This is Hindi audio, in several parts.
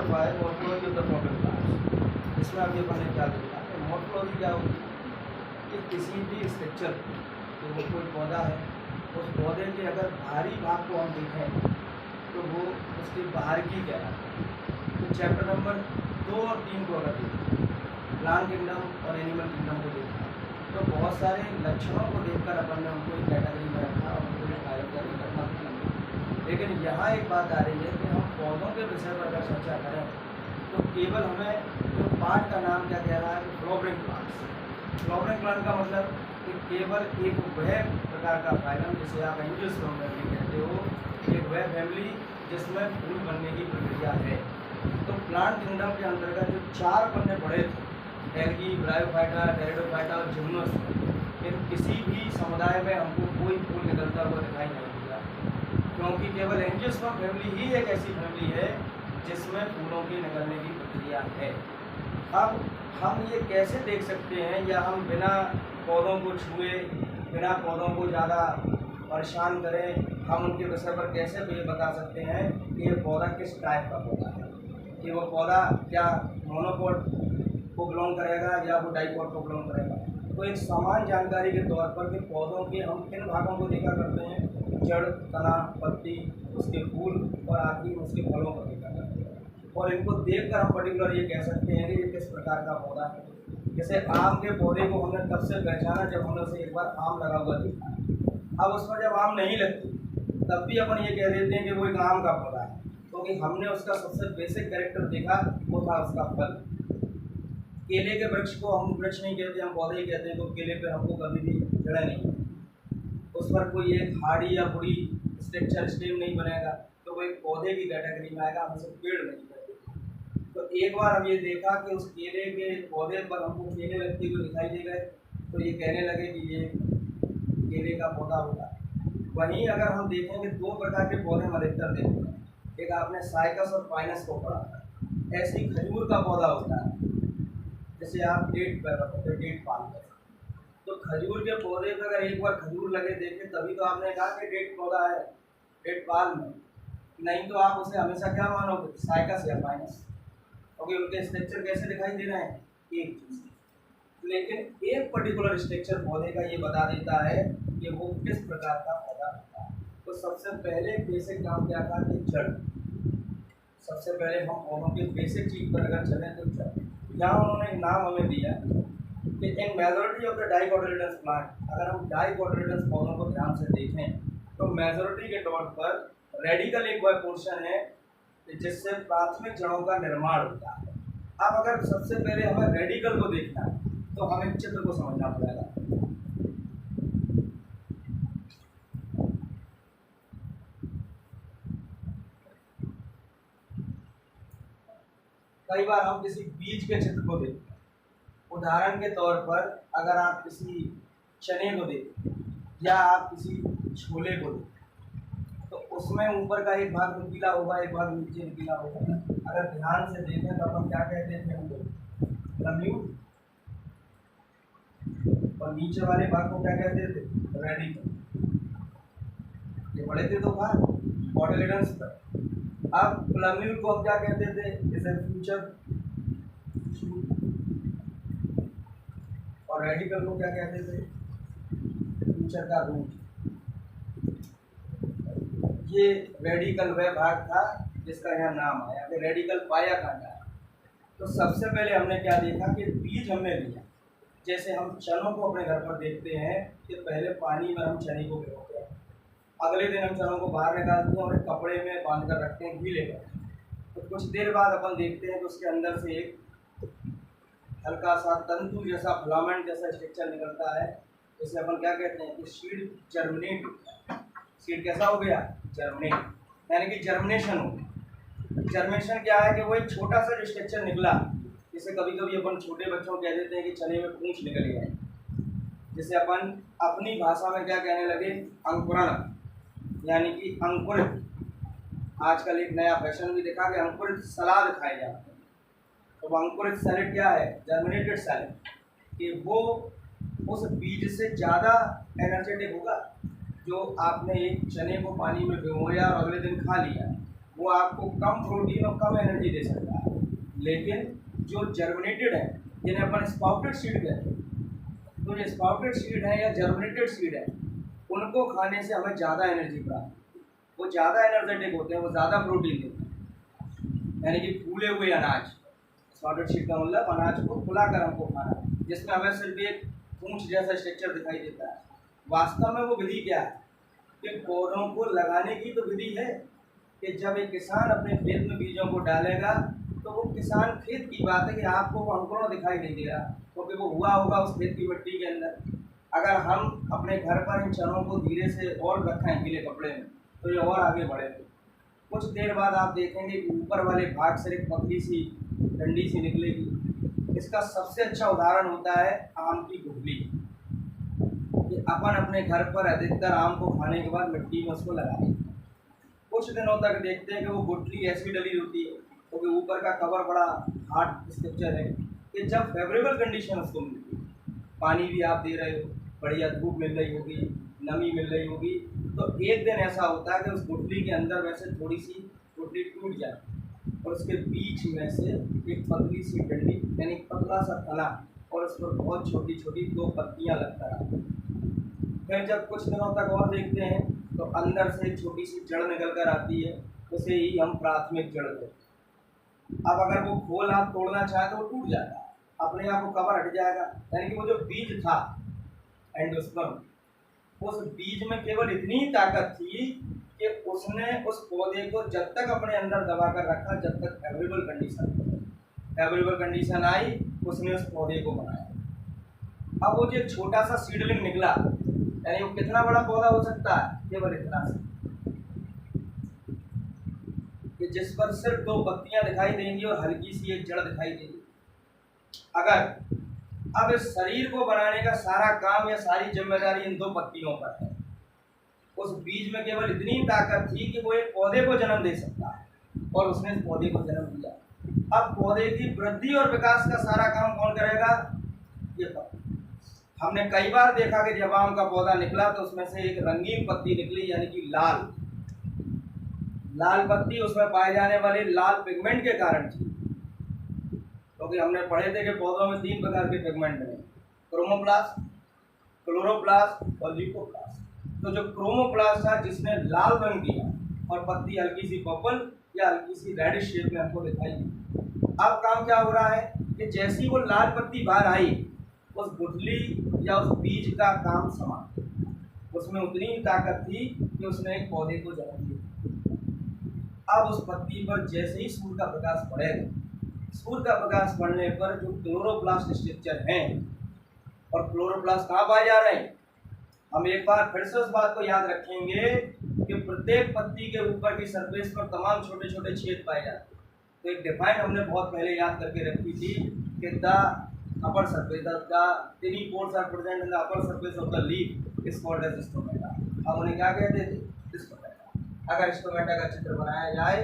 दफ़ा है morphology of the Patil plants. इसमें अभी अपन ने क्या देखा कि मॉर्फोलॉजी क्या होती है कि किसी भी स्ट्रक्चर जो वो कोई पौधा है, उस पौधे के अगर बाहरी भाग को हम देखें तो वो उसके बाहर की क्या है। तो चैप्टर नंबर 2 और 3 को अगर देखें, प्लांट किंगडम और एनिमल किंगडम को देखा, तो बहुत सारे लक्षणों को देखकर अपन ने उनको एक कैटेगरी में रखा और उनको बायोलॉजी करना भी। लेकिन यहाँ एक बात आ रही है कि हम पौधों के विषय पर अगर चर्चा करें तो केवल हमें जो पार्ट का नाम क्या कह रहा है कि फ्लावरिंग प्लांट्स। फ्लावरिंग प्लांट का मतलब कि केवल एक वह प्रकार का फाइलम जिसे आप एंजियोस्पर्म फैमिली कहते हो, एक वह फैमिली जिसमें फूल बनने की प्रक्रिया है। तो प्लांट किंगडम के अंतर्गत जो 4 पन्ने पड़े थे, एल्गी, ब्रायोफाइटा, टेरिडोफाइटा और जिम्नोस्पर्म, इन किसी भी समुदाय में हमको कोई फूल निकलता हुआ दिखाई नहीं दिया, क्योंकि केवल एंजियोस्पर्म फैमिली ही एक ऐसी फैमिली है जिसमें फूलों की निकलने की प्रक्रिया है। अब हम ये कैसे देख सकते हैं, या हम बिना पौधों को छुए, बिना पौधों को ज़्यादा परेशान करें, हम उनके विषय पर कैसे ये बता सकते हैं कि ये पौधा किस टाइप का पौधा है, कि वो पौधा क्या मोनोकोट को बिलोंग करेगा या वो डाइकोट को बिलोंग करेगा। तो एक समान जानकारी के तौर पर कि पौधों के हम किन भागों को देखा करते हैं, जड़, तना, पत्ती, उसके फूल और आखिरी उसके फलों को देखा करते हैं, और इनको देखकर हम पर्टिकुलर ये कह सकते हैं कि ये किस प्रकार का पौधा है। जैसे आम के पौधे को हमने तब से पहचाना जब हमने उसे एक बार आम लगा हुआ देखा। अब उसमें जब आम नहीं लगती तब भी अपन ये कह देते हैं कि वो एक आम का पौधा है, क्योंकि हमने उसका सबसे बेसिक कैरेक्टर देखा, वो था उसका फल। केले के वृक्ष को हम वृक्ष नहीं कहते, हम पौधे ही कहते हैं, तो केले पे हमको कभी भी जड़ें नहीं, उस पर कोई एक हार्डी या बुरी स्ट्रक्चर स्टेम नहीं बनेगा, तो वो एक पौधे की कैटेगरी में आएगा, हम उसे पेड़ नहीं कहते। तो एक बार हम ये देखा कि उस केले के पौधे पर हमको केले लगते हुए दिखाई दे गए, तो ये कहने लगे कि ये केले का पौधा होगा। वहीं अगर हम देखें कि 2 प्रकार के पौधे हम अधिकतर देखते हैं, एक आपने साइकस और पाइनस को पढ़ा था, ऐसी खजूर का पौधा होता है, जैसे आप डेट पाल कर, तो खजूर के पौधे पर अगर एक बार खजूर लगे देखें तभी तो आपने कहा कि डेट पौधा है, डेट पाल में, नहीं तो आप उसे हमेशा क्या मानोगे, साइकस या पाइनस, क्योंकि उनके स्ट्रक्चर कैसे दिखाई दे रहे हैं, एक चीज। लेकिन एक पर्टिकुलर स्ट्रक्चर पौधे का ये बता देता है कि वो किस प्रकार का पौधा होता है। तो सबसे पहले बेसिक काम क्या था कि जड़। सबसे पहले हम पौधों के बेसिक चीज पर अगर चलें तो जड़। यहाँ उन्होंने एक नाम हमें दिया कि इन majority of the dicotyledonous plant, अगर हम डाइकोटिलेडोनस पौधों को ध्यान से देखें तो मेजॉरिटी के तौर पर रेडिकल एक वह पोर्शन है जिससे प्राथमिक जड़ों का निर्माण होता है। अब अगर सबसे पहले हमें रेडिकल को देखना है तो हमें चित्र को समझना पड़ेगा। कई बार हम किसी बीज के चित्र को देखते हैं, उदाहरण के तौर पर अगर आप किसी चने को देखें या आप किसी छोले को देखें, तो उसमें ऊपर का एक भाग नुकीला होगा, एक भाग नीचे नुकीला होगा। अगर ध्यान से देखें तो अपन क्या कहते थे, हम लोग लम्यूट, और नीचे वाले भाग को क्या कहते थे, रेडिकल। ये बड़े थे तो भाग कोटिलेडोनस पर। अब प्लम्यूट को हम क्या कहते थे, जैसे फ्यूचर, और रेडिकल को क्या कहते थे, फ्यूचर का रूट। ये रेडिकल वह भाग था जिसका यहाँ नाम आया कि रेडिकल पाया कांटा। तो सबसे पहले हमने क्या देखा कि बीज हमने लिया, जैसे हम चनों को अपने घर पर देखते हैं कि पहले पानी में हम चने को भिगोते हैं, अगले दिन हम चनों को बाहर निकालते हैं और एक कपड़े में बांध कर रखते हैं गीले कर। तो कुछ देर बाद अपन देखते हैं कि उसके अंदर से एक हल्का सा तंतु जैसा फिलामेंट जैसा स्ट्रक्चर निकलता है, जिसे अपन क्या कहते हैं कि सीड जर्मिनेट। सीड कैसा हो गया, जर्मिनेट, यानी कि जर्मिनेशन हो गया। जर्मिनेशन क्या है कि वो एक छोटा सा जो स्ट्रक्चर निकला, जिसे कभी कभी अपन छोटे बच्चों को कह देते हैं कि चने में पूंछ निकल गया है, जिसे अपन अपनी भाषा में क्या कहने लगे, अंकुरण, यानी कि अंकुरित। आजकल एक नया फैशन भी देखा कि अंकुरित सलाद खाए जाते हैं। तो अंकुरित सैलेड क्या है, जर्मिनेटेड सैलेड, कि वो उस बीज से ज़्यादा एनर्जेटिक होगा जो आपने एक चने को पानी में भिगोया और अगले दिन खा लिया। वो आपको कम प्रोटीन और कम एनर्जी दे सकता है। लेकिन जो जर्मिनेटेड है, जिन्हें अपन स्पाउटेड सीड कहते हैं, तो जो स्पाउटेड सीड है या जर्मिनेटेड सीड है, उनको खाने से हमें ज़्यादा एनर्जी प्राप्त होती है। वो ज़्यादा एनर्जेटिक होते हैं, वो ज़्यादा प्रोटीन देते हैं। यानी कि फूले हुए अनाज, स्पाउटेड सीड का मतलब अनाज को फुलाकर हमको खाना, जिसमें हमें सिर्फ एक पूंछ जैसा स्ट्रक्चर दिखाई देता है। वास्तव में वो विधि क्या है कि पौधों को लगाने की तो विधि है कि जब एक किसान अपने खेत में बीजों को डालेगा तो वो किसान खेत की बात है कि आपको वो अंकुरण दिखाई नहीं दे रहा, क्योंकि वो हुआ होगा उस खेत की मिट्टी के अंदर। अगर हम अपने घर पर इन चनों को धीरे से और रखें गीले कपड़े में तो ये और आगे बढ़ेंगे। कुछ देर बाद आप देखेंगे कि ऊपर वाले भाग से एक पतली सी डंडी सी निकलेगी। इसका सबसे अच्छा उदाहरण होता है आम की गुठली। कि अपन अपने घर पर अधिकतर आम को खाने के बाद मिट्टी में उसको लगा देते हैं। कुछ दिनों तक देखते हैं कि वो गुठली ऐसी डली होती है क्योंकि ऊपर का कवर बड़ा हार्ड स्ट्रक्चर है कि जब फेवरेबल कंडीशन उसको मिलती है, पानी भी आप दे रहे हो, बढ़िया धूप मिल रही होगी, नमी मिल रही होगी, तो एक दिन ऐसा होता है कि उस गुठली के अंदर वैसे थोड़ी सी गुठली टूट जाती है और उसके बीच में से एक पतली सी डंडी यानी पतला सा तना और उस पर बहुत छोटी छोटी 2 पत्तियाँ लगता है। फिर जब कुछ दिनों तक और देखते हैं तो अंदर से एक छोटी सी जड़ निकल कर आती है, उसे ही हम प्राथमिक जड़ कहते हैं। अब अगर वो खोल आप तोड़ना चाहे तो वो टूट जाता है, अपने आप वो कवर हट जाएगा। यानी कि वो जो बीज था एंडोस्पर्म, उस बीज में केवल इतनी ताकत थी कि उसने उस पौधे को जब तक अपने अंदर दबा कर रखा जब तक फेवरेबल कंडीशन आई, उसने उस पौधे को बनाया। अब वो जो छोटा सा सीडलिंग निकला, यानी वो कितना बड़ा पौधा हो सकता है, केवल इतना सा कि जिस पर सिर्फ 2 पत्तियां दिखाई देंगी और हल्की सी एक जड़ दिखाई देगी। अगर अब इस शरीर को बनाने का सारा काम या सारी जिम्मेदारी इन 2 पत्तियों पर है, उस बीज में केवल इतनी ताकत थी कि वो एक पौधे को जन्म दे सकता है और उसने इस पौधे को जन्म दिया। अब पौधे की वृद्धि और विकास का सारा काम कौन करेगा, ये पत्ती। हमने कई बार देखा कि जब आम का पौधा निकला तो उसमें से एक रंगीन पत्ती निकली, यानी कि लाल पत्ती उसमें पाए जाने वाले लाल पिगमेंट के कारण थी। क्योंकि हमने पढ़े थे कि पौधों में 3 प्रकार के पिगमेंट हैं, क्रोमोप्लास्ट, क्लोरोप्लास्ट और ल्यूकोप्लास्ट। तो जो क्रोमोप्लास्ट था जिसने लाल रंग दिया और पत्ती हल्की सी पर्पल या हल्की सी रेडिश शेप में हमको दिखाई दी। अब काम क्या हो रहा है कि जैसी वो लाल पत्ती बाहर आई, उस गुठली या उस बीज का काम समान, उसमें उतनी ही ताकत थी कि उसने एक पौधे को जन्म दिया। अब उस पत्ती पर जैसे ही सूर्य का प्रकाश पड़ेगा, सूर्य का प्रकाश पड़ने पर जो क्लोरोप्लास्ट स्ट्रक्चर हैं, और क्लोरोप्लास्ट कहाँ पाए जा रहे हैं, हम एक बार फिर से उस बात को याद रखेंगे कि प्रत्येक पत्ती के ऊपर की सरफेस पर तमाम छोटे छोटे छेद पाए जाते हैं। तो एक डिफाइन हमने बहुत पहले याद करके रखी थी कि the upper surface, the tiny pores are present in the upper surface of the leaf is called as stomata। अब उन्हें क्या कहते थे, स्टोमेटा। अगर स्टोमेटा का चित्र बनाया जाए,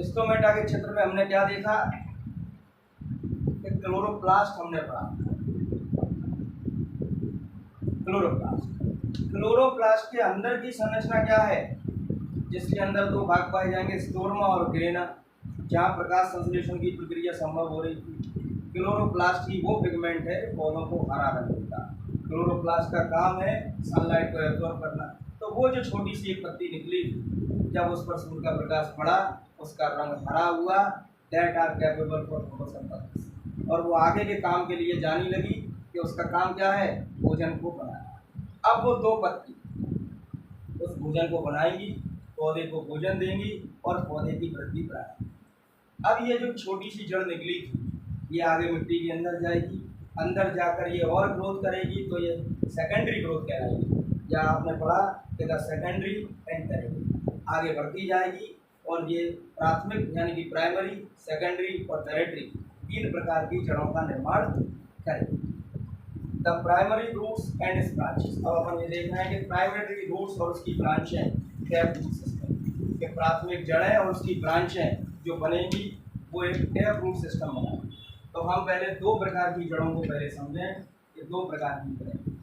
स्टोमेटा के चित्र में हमने क्या देखा कि क्लोरोप्लास्ट हमने पढ़ा। क्लोरोप्लास्ट के अंदर की संरचना क्या है, जिसके अंदर 2 भाग पाए जाएंगे, स्टोरमा और ग्रेना, जहाँ प्रकाश संश्लेषण की प्रक्रिया संभव हो रही थी। क्लोरोप्लास्ट ही वो पिगमेंट है पौधों को हरा रंग देता है। क्लोरोप्लास्ट का काम है सनलाइट को एब्जॉर्ब करना। तो वो जो छोटी सी एक पत्ती निकली, जब उस पर सूर्य का प्रकाश पड़ा, उसका रंग हरा हुआ, that are capable for photosynthesis, और वो आगे के काम के लिए जानी लगी कि उसका काम क्या है, भोजन को बनाना। अब वो 2 पत्ती उस भोजन को बनाएंगी, पौधे को भोजन देंगी और पौधे की वृद्धि कराएंगी। अब ये जो छोटी सी जड़ निकली थी, ये आगे मिट्टी के अंदर जाएगी, अंदर जाकर ये और ग्रोथ करेगी, तो ये सेकेंडरी ग्रोथ कहलाएगी। या आपने पढ़ा कि द सेकेंडरी एंड टेरिटरी, आगे बढ़ती जाएगी और ये प्राथमिक यानी कि प्राइमरी, सेकेंडरी और टेरिटरी 3 प्रकार की जड़ों का निर्माण करेगी। The primary roots and its branches. अब अपन ये देखना है कि प्राइमरी रूट्स और उसकी ब्रांचें टैप रूट सिस्टम के प्राथमिक जड़ें और उसकी ब्रांचें जो बनेगी वो एक टैप रूट सिस्टम बनाएगी। तो हम पहले 2 प्रकार की जड़ों को पहले समझें कि 2 प्रकार की जड़ें।